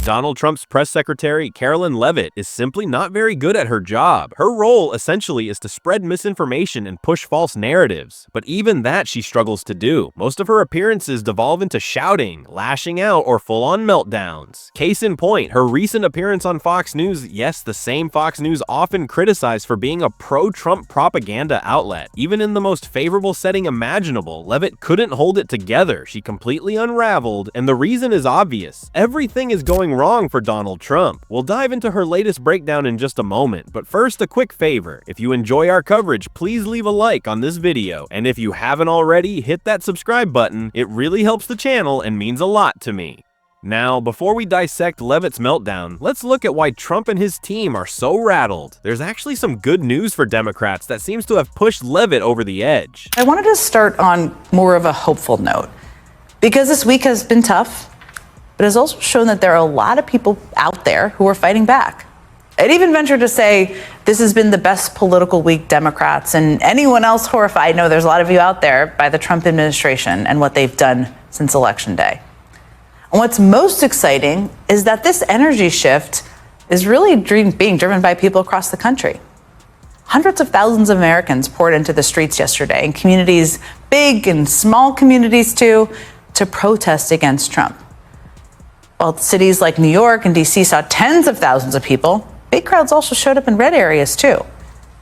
Donald Trump's press secretary, Carolyn Leavitt, is simply not very good at her job. Her role, essentially, is to spread misinformation and push false narratives. But even that she struggles to do. Most of her appearances devolve into shouting, lashing out, or full-on meltdowns. Case in point, her recent appearance on Fox News, yes, the same Fox News often criticized for being a pro-Trump propaganda outlet. Even in the most favorable setting imaginable, Leavitt couldn't hold it together. She completely unraveled, and the reason is obvious. Everything is going wrong for Donald Trump. We'll dive into her latest breakdown in just a moment, but first a quick favor. If you enjoy our coverage, please leave a like on this video, and if you haven't already, hit that subscribe button. It really helps the channel and means a lot to me. Now, before we dissect Leavitt's meltdown, let's look at why Trump and his team are so rattled. There's actually some good news for Democrats that seems to have pushed Leavitt over the edge. I wanted to start on more of a hopeful note, because this week has been tough, but has also shown that there are a lot of people out there who are fighting back. I'd even venture to say this has been the best political week Democrats and anyone else horrified, no, there's a lot of you out there, by the Trump administration and what they've done since Election Day. And what's most exciting is that this energy shift is really being driven by people across the country. Hundreds of thousands of Americans poured into the streets yesterday in communities, big and small communities too, to protest against Trump. While cities like New York and DC saw tens of thousands of people, big crowds also showed up in red areas too.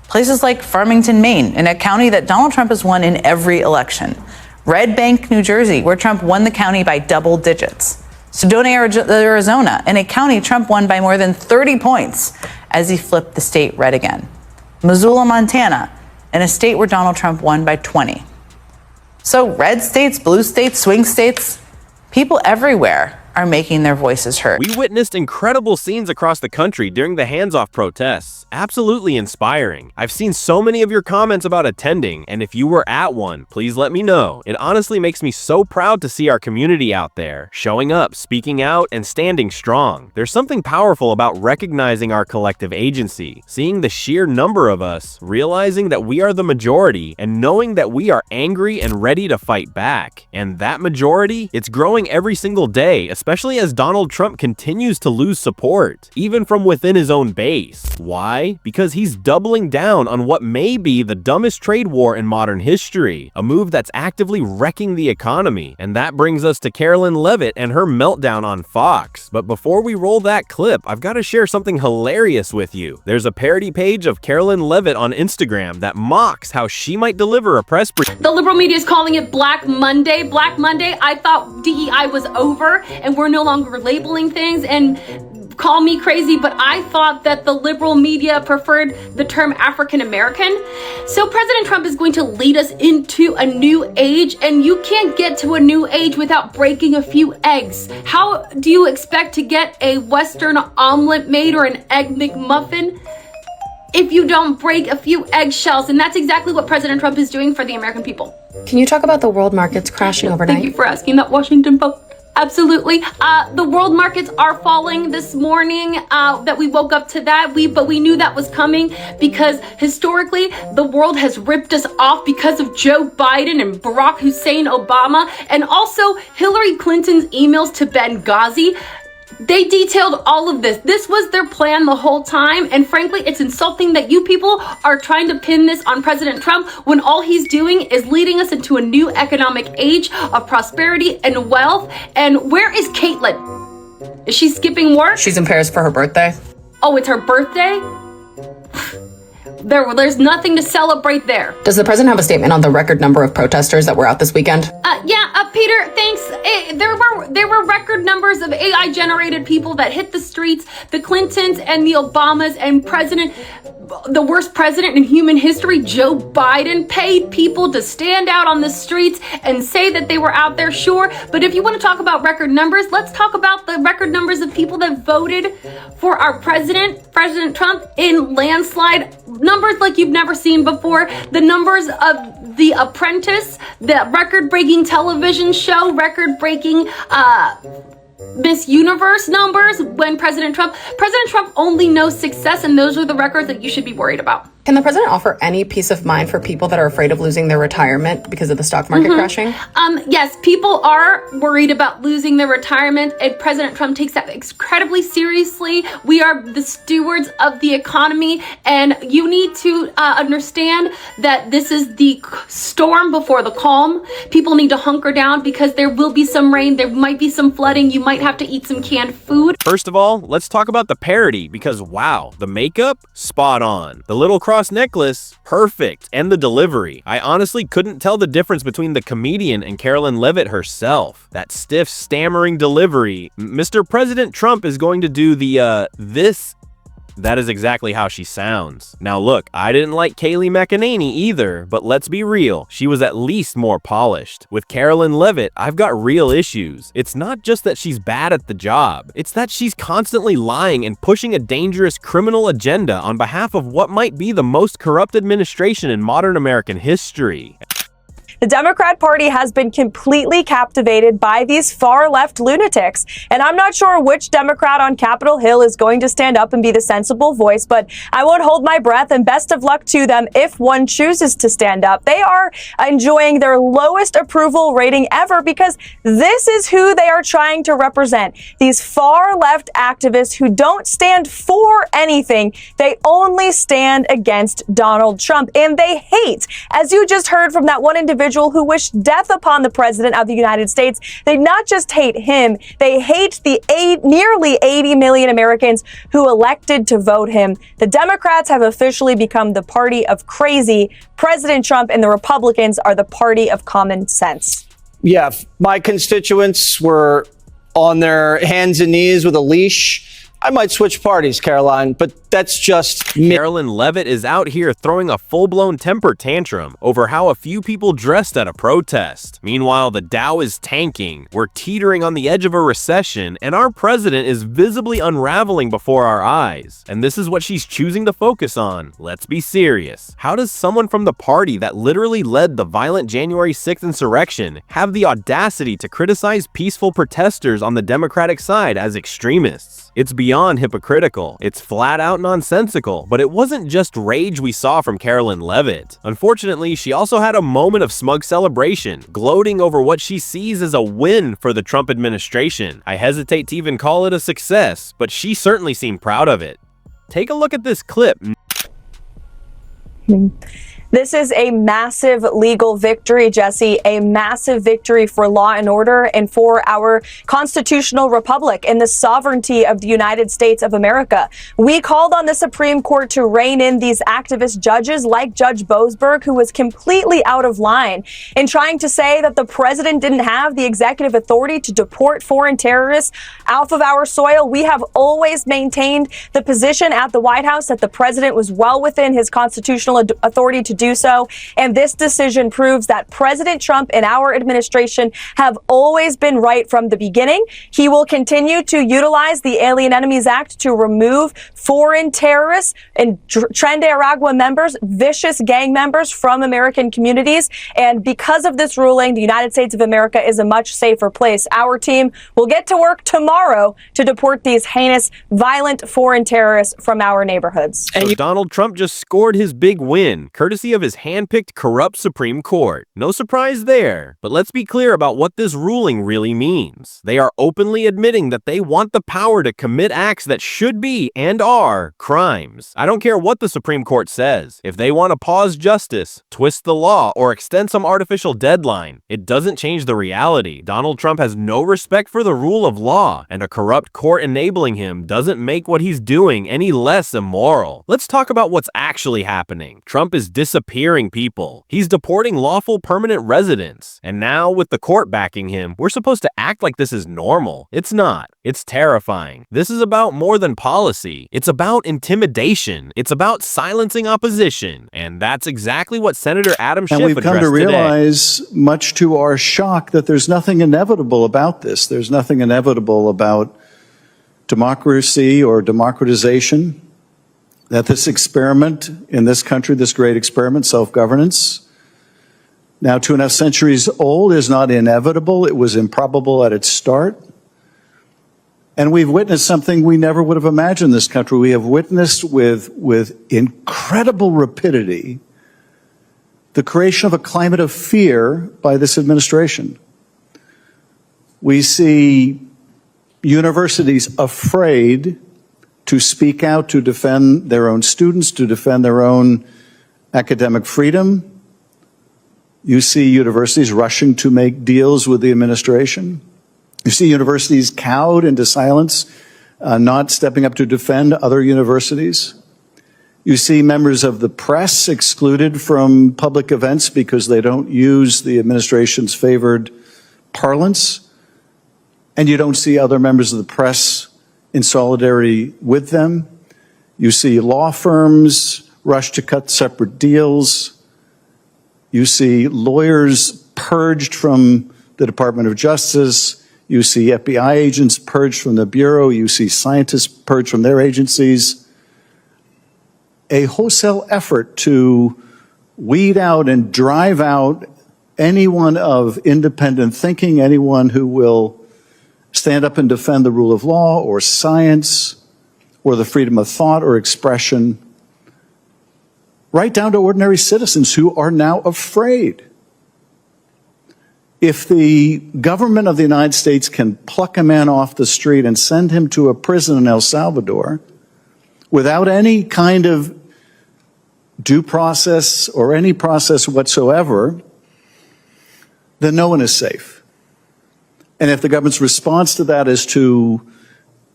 Places like Farmington, Maine, in a county that Donald Trump has won in every election. Red Bank, New Jersey, where Trump won the county by double digits. Sedona, Arizona, in a county Trump won by more than 30 points as he flipped the state red again. Missoula, Montana, in a state where Donald Trump won by 20. So red states, blue states, swing states, people everywhere are making their voices heard. We witnessed incredible scenes across the country during the hands-off protests. Absolutely inspiring. I've seen so many of your comments about attending, and if you were at one, please let me know. It honestly makes me so proud to see our community out there, showing up, speaking out, and standing strong. There's something powerful about recognizing our collective agency, seeing the sheer number of us, realizing that we are the majority, and knowing that we are angry and ready to fight back. And that majority, it's growing every single day, especially as Donald Trump continues to lose support, even from within his own base. Why? Because he's doubling down on what may be the dumbest trade war in modern history, a move that's actively wrecking the economy. And that brings us to Carolyn Leavitt and her meltdown on Fox. But before we roll that clip, I've got to share something hilarious with you. There's a parody page of Carolyn Leavitt on Instagram that mocks how she might deliver a press briefing. The liberal media is calling it Black Monday. Black Monday, I thought DEI was over and we're no longer labeling things, and call me crazy, but I thought that the liberal media preferred the term African American. So President Trump is going to lead us into a new age, and you can't get to a new age without breaking a few eggs. How do you expect to get a Western omelet made or an egg McMuffin if you don't break a few eggshells? And that's exactly what President Trump is doing for the American people. Can you talk about the world markets crashing overnight? Thank you for asking that, Washington Post. Absolutely. The world markets are falling this morning, that we woke up to that. But we knew that was coming because historically the world has ripped us off because of Joe Biden and Barack Hussein Obama, and also Hillary Clinton's emails to Benghazi. They detailed all of this. This was their plan the whole time. And frankly, it's insulting that you people are trying to pin this on President Trump when all he's doing is leading us into a new economic age of prosperity and wealth. And where is Caitlyn? Is she skipping work? She's in Paris for her birthday. Oh, it's her birthday? There's nothing to celebrate there. Does the president have a statement on the record number of protesters that were out this weekend? Peter, thanks. There were record numbers of AI generated people that hit the streets. The Clintons and the Obamas and the worst president in human history, Joe Biden, paid people to stand out on the streets and say that they were out there, sure. But if you want to talk about record numbers, let's talk about the record numbers of people that voted for our President Trump, in landslide numbers like you've never seen before. The numbers of The Apprentice, the record-breaking television show, record-breaking Miss Universe numbers when President Trump only knows success, and those are the records that you should be worried about. Can the president offer any peace of mind for people that are afraid of losing their retirement because of the stock market crashing? Yes, people are worried about losing their retirement, and President Trump takes that incredibly seriously. We are the stewards of the economy, and you need to understand that this is the storm before the calm. People need to hunker down because there will be some rain, there might be some flooding, you might have to eat some canned food. First of all, let's talk about the parody, because wow, the makeup, spot on. The little cross necklace, perfect. And the delivery. I honestly couldn't tell the difference between the comedian and Carolyn Leavitt herself. That stiff, stammering delivery. Mr. President Trump is going to do the, this. That is exactly how she sounds. Now look, I didn't like Kayleigh McEnany either, but let's be real, she was at least more polished. With Carolyn Leavitt, I've got real issues. It's not just that she's bad at the job, it's that she's constantly lying and pushing a dangerous criminal agenda on behalf of what might be the most corrupt administration in modern American history. The Democrat Party has been completely captivated by these far-left lunatics, and I'm not sure which Democrat on Capitol Hill is going to stand up and be the sensible voice, but I won't hold my breath, and best of luck to them if one chooses to stand up. They are enjoying their lowest approval rating ever because this is who they are trying to represent. These far-left activists who don't stand for anything, they only stand against Donald Trump, and they hate, as you just heard from that one individual who wished death upon the president of the United States. They not just hate him, they hate the nearly 80 million Americans who elected to vote him. The Democrats have officially become the party of crazy. President Trump and the Republicans are the party of common sense. Yeah, my constituents were on their hands and knees with a leash. I might switch parties, Caroline, but that's just me. Carolyn Leavitt is out here throwing a full-blown temper tantrum over how a few people dressed at a protest. Meanwhile, the Dow is tanking, we're teetering on the edge of a recession, and our president is visibly unraveling before our eyes. And this is what she's choosing to focus on. Let's be serious. How does someone from the party that literally led the violent January 6th insurrection have the audacity to criticize peaceful protesters on the Democratic side as extremists? It's beyond hypocritical. It's flat out nonsensical, but it wasn't just rage we saw from Carolyn Leavitt. Unfortunately, she also had a moment of smug celebration, gloating over what she sees as a win for the Trump administration. I hesitate to even call it a success, but she certainly seemed proud of it. Take a look at this clip. This is a massive legal victory, Jesse, a massive victory for law and order and for our constitutional republic and the sovereignty of the United States of America. We called on the Supreme Court to rein in these activist judges like Judge Boasberg, who was completely out of line in trying to say that the president didn't have the executive authority to deport foreign terrorists off of our soil. We have always maintained the position at the White House that the president was well within his constitutional authority to do so. And this decision proves that President Trump and our administration have always been right from the beginning. He will continue to utilize the Alien Enemies Act to remove foreign terrorists and Tren de Aragua members, vicious gang members from American communities. And because of this ruling, the United States of America is a much safer place. Our team will get to work tomorrow to deport these heinous, violent foreign terrorists from our neighborhoods. So Donald Trump just scored his big win, courtesy of his hand-picked corrupt Supreme Court. No surprise there. But let's be clear about what this ruling really means. They are openly admitting that they want the power to commit acts that should be and are crimes. I don't care what the Supreme Court says. If they want to pause justice, twist the law, or extend some artificial deadline, it doesn't change the reality. Donald Trump has no respect for the rule of law, and a corrupt court enabling him doesn't make what he's doing any less immoral. Let's talk about what's actually happening. Trump is disappearing people. He's deporting lawful permanent residents. And now, with the court backing him, we're supposed to act like this is normal. It's not. It's terrifying. This is about more than policy. It's about intimidation. It's about silencing opposition. And that's exactly what Senator Adam Schiff addressed today. And we've come to realize, much to our shock, that there's nothing inevitable about this. There's nothing inevitable about democracy or democratization. That this experiment in this country, this great experiment, self-governance, now 2.5 centuries old, is not inevitable. It was improbable at its start. And we've witnessed something we never would have imagined in this country. We have witnessed with incredible rapidity the creation of a climate of fear by this administration. We see universities afraid to speak out, to defend their own students, to defend their own academic freedom. You see universities rushing to make deals with the administration. You see universities cowed into silence, not stepping up to defend other universities. You see members of the press excluded from public events because they don't use the administration's favored parlance. And you don't see other members of the press in solidarity with them. You see law firms rush to cut separate deals. You see lawyers purged from the Department of Justice. You see FBI agents purged from the Bureau. You see scientists purged from their agencies. A wholesale effort to weed out and drive out anyone of independent thinking, anyone who will stand up and defend the rule of law or science or the freedom of thought or expression, right down to ordinary citizens who are now afraid. If the government of the United States can pluck a man off the street and send him to a prison in El Salvador without any kind of due process or any process whatsoever, then no one is safe. And if the government's response to that is to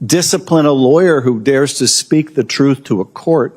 discipline a lawyer who dares to speak the truth to a court,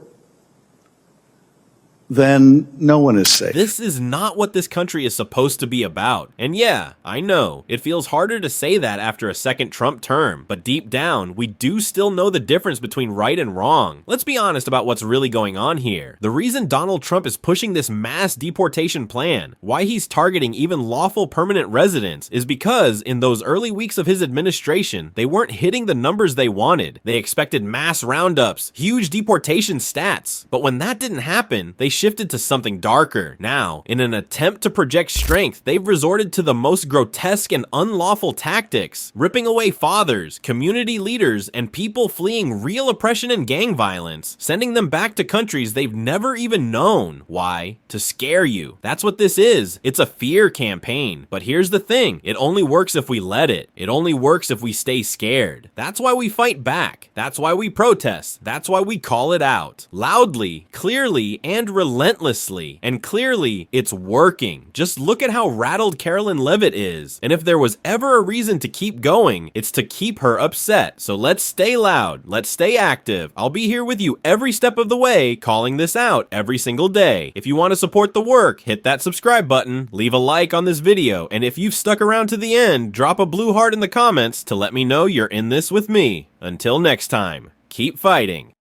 then no one is safe. This is not what this country is supposed to be about. And yeah, I know, it feels harder to say that after a second Trump term, but deep down, we do still know the difference between right and wrong. Let's be honest about what's really going on here. The reason Donald Trump is pushing this mass deportation plan, why he's targeting even lawful permanent residents, is because in those early weeks of his administration, they weren't hitting the numbers they wanted. They expected mass roundups, huge deportation stats, but when that didn't happen, they shifted to something darker. Now, in an attempt to project strength, they've resorted to the most grotesque and unlawful tactics, ripping away fathers, community leaders, and people fleeing real oppression and gang violence, sending them back to countries they've never even known. Why? To scare you. That's what this is. It's a fear campaign. But here's the thing, it only works if we let it. It only works if we stay scared. That's why we fight back. That's why we protest. That's why we call it out. Loudly, clearly, and relentlessly. And clearly, it's working. Just look at how rattled Carolyn Leavitt is. And if there was ever a reason to keep going, it's to keep her upset. So let's stay loud. Let's stay active. I'll be here with you every step of the way, calling this out every single day. If you want to support the work, hit that subscribe button, leave a like on this video, and if you've stuck around to the end, drop a blue heart in the comments to let me know you're in this with me. Until next time, keep fighting.